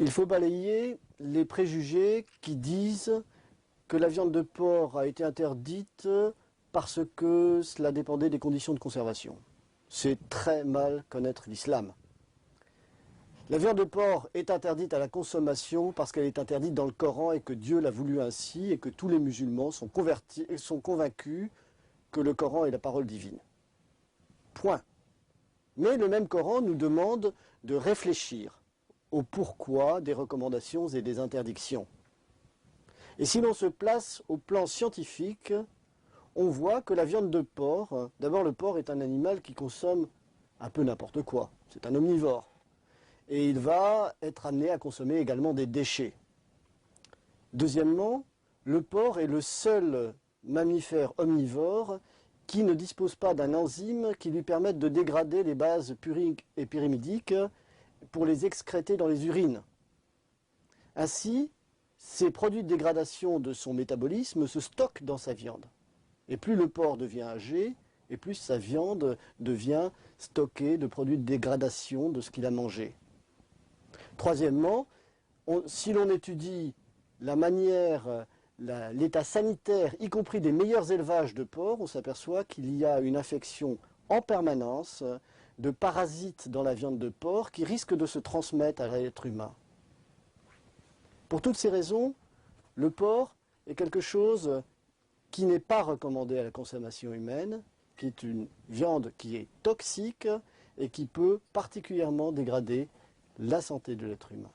Il faut balayer les préjugés qui disent que la viande de porc a été interdite parce que cela dépendait des conditions de conservation. C'est très mal connaître l'islam. La viande de porc est interdite à la consommation parce qu'elle est interdite dans le Coran et que Dieu l'a voulu ainsi et que tous les musulmans sont convaincus que le Coran est la parole divine. Point. Mais le même Coran nous demande de réfléchir au pourquoi des recommandations et des interdictions. Et si l'on se place au plan scientifique, on voit que la viande de porc, d'abord le porc est un animal qui consomme un peu n'importe quoi, c'est un omnivore. Et il va être amené à consommer également des déchets. Deuxièmement, le porc est le seul mammifère omnivore qui ne dispose pas d'un enzyme qui lui permette de dégrader les bases puriques et pyrimidiques pour les excréter dans les urines. Ainsi, ces produits de dégradation de son métabolisme se stockent dans sa viande. Et plus le porc devient âgé, et plus sa viande devient stockée de produits de dégradation de ce qu'il a mangé. Troisièmement, si l'on étudie la manière, l'état sanitaire, y compris des meilleurs élevages de porcs, on s'aperçoit qu'il y a une infection en permanence de parasites dans la viande de porc qui risquent de se transmettre à l'être humain. Pour toutes ces raisons, le porc est quelque chose qui n'est pas recommandé à la consommation humaine, qui est une viande qui est toxique et qui peut particulièrement dégrader la santé de l'être humain.